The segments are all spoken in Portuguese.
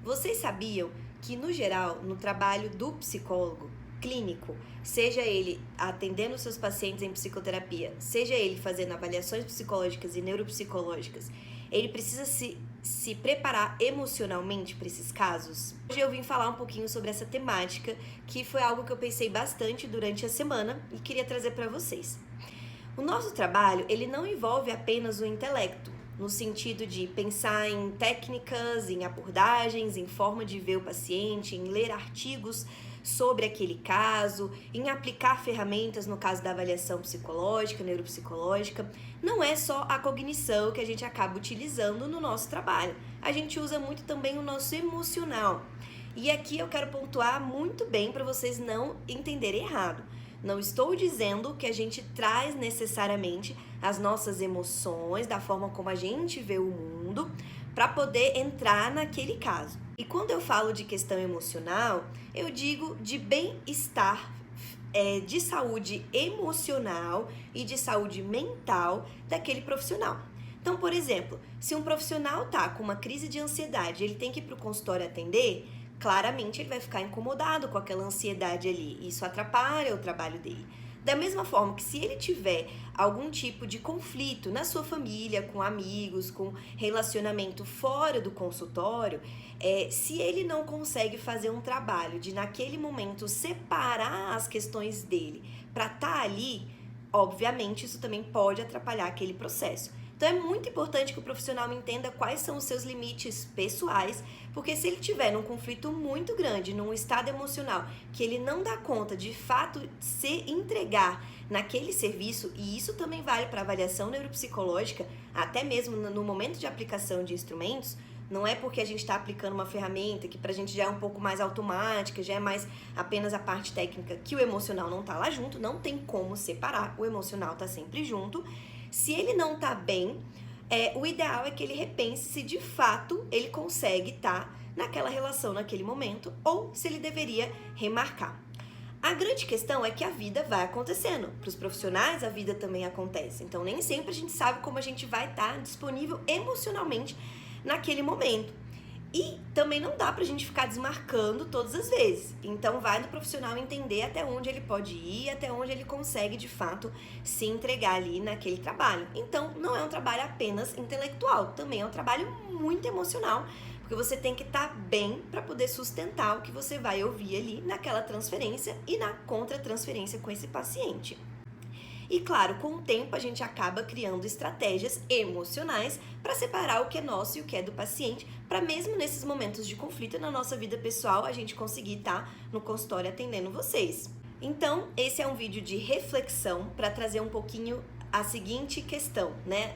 Vocês sabiam que, no geral, no trabalho do psicólogo clínico, seja ele atendendo seus pacientes em psicoterapia, seja ele fazendo avaliações psicológicas e neuropsicológicas, ele precisa se preparar emocionalmente para esses casos? Hoje eu vim falar um pouquinho sobre essa temática, que foi algo que eu pensei bastante durante a semana e queria trazer para vocês. O nosso trabalho, ele não envolve apenas o intelecto, no sentido de pensar em técnicas, em abordagens, em forma de ver o paciente, em ler artigos sobre aquele caso, em aplicar ferramentas no caso da avaliação psicológica, neuropsicológica. Não é só a cognição que a gente acaba utilizando no nosso trabalho. A gente usa muito também o nosso emocional. E aqui eu quero pontuar muito bem para vocês não entenderem errado. Não estou dizendo que a gente traz necessariamente as nossas emoções, da forma como a gente vê o mundo, para poder entrar naquele caso. E quando eu falo de questão emocional, eu digo de bem-estar, de saúde emocional e de saúde mental daquele profissional. Então, por exemplo, se um profissional está com uma crise de ansiedade, ele tem que ir para o consultório atender, claramente ele vai ficar incomodado com aquela ansiedade ali. Isso atrapalha o trabalho dele. Da mesma forma que se ele tiver algum tipo de conflito na sua família, com amigos, com relacionamento fora do consultório, se ele não consegue fazer um trabalho de naquele momento separar as questões dele para estar ali, obviamente isso também pode atrapalhar aquele processo. Então é muito importante que o profissional entenda quais são os seus limites pessoais, porque se ele tiver num conflito muito grande, num estado emocional, que ele não dá conta de fato se entregar naquele serviço, e isso também vale para avaliação neuropsicológica, até mesmo no momento de aplicação de instrumentos, não é porque a gente está aplicando uma ferramenta que pra gente já é um pouco mais automática, já é mais apenas a parte técnica, que o emocional não tá lá junto, não tem como separar, o emocional tá sempre junto. Se ele não tá bem, o ideal é que ele repense se de fato ele consegue estar naquela relação naquele momento ou se ele deveria remarcar. A grande questão é que a vida vai acontecendo. Para os profissionais, a vida também acontece. Então, nem sempre a gente sabe como a gente vai estar disponível emocionalmente naquele momento. E também não dá pra gente ficar desmarcando todas as vezes. Então vai do profissional entender até onde ele pode ir, até onde ele consegue de fato se entregar ali naquele trabalho. Então não é um trabalho apenas intelectual, também é um trabalho muito emocional, porque você tem que estar bem para poder sustentar o que você vai ouvir ali naquela transferência e na contra-transferência com esse paciente. E claro, com o tempo a gente acaba criando estratégias emocionais para separar o que é nosso e o que é do paciente, para mesmo nesses momentos de conflito na nossa vida pessoal, a gente conseguir estar no consultório atendendo vocês. Então, esse é um vídeo de reflexão para trazer um pouquinho a seguinte questão, né?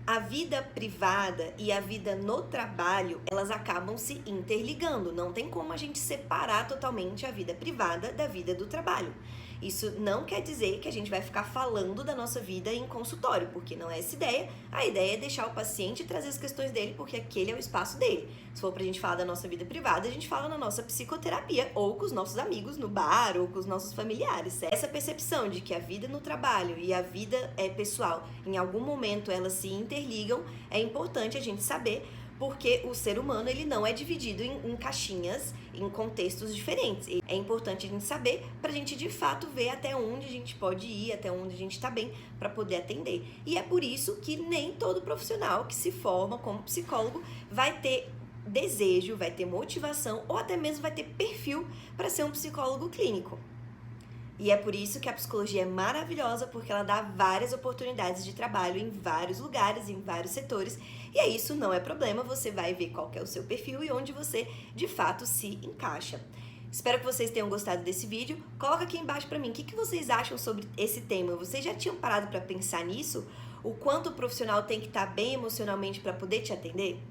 A vida privada e a vida no trabalho, elas acabam se interligando. Não tem como a gente separar totalmente a vida privada da vida do trabalho. Isso não quer dizer que a gente vai ficar falando da nossa vida em consultório, porque não é essa ideia. A ideia é deixar o paciente trazer as questões dele, porque aquele é o espaço dele. Se for pra gente falar da nossa vida privada, a gente fala na nossa psicoterapia, ou com os nossos amigos no bar, ou com os nossos familiares. Essa percepção de que a vida no trabalho e a vida pessoal, em algum momento elas se interligam, é importante a gente saber, porque o ser humano ele não é dividido em caixinhas, em contextos diferentes. É importante a gente saber para a gente de fato ver até onde a gente pode ir, até onde a gente está bem para poder atender. E é por isso que nem todo profissional que se forma como psicólogo vai ter desejo, vai ter motivação ou até mesmo vai ter perfil para ser um psicólogo clínico. E é por isso que a psicologia é maravilhosa, porque ela dá várias oportunidades de trabalho em vários lugares, em vários setores. E é isso, não é problema, você vai ver qual que é o seu perfil e onde você, de fato, se encaixa. Espero que vocês tenham gostado desse vídeo. Coloca aqui embaixo pra mim, o que vocês acham sobre esse tema? Vocês já tinham parado pra pensar nisso? O quanto o profissional tem que estar bem emocionalmente para poder te atender?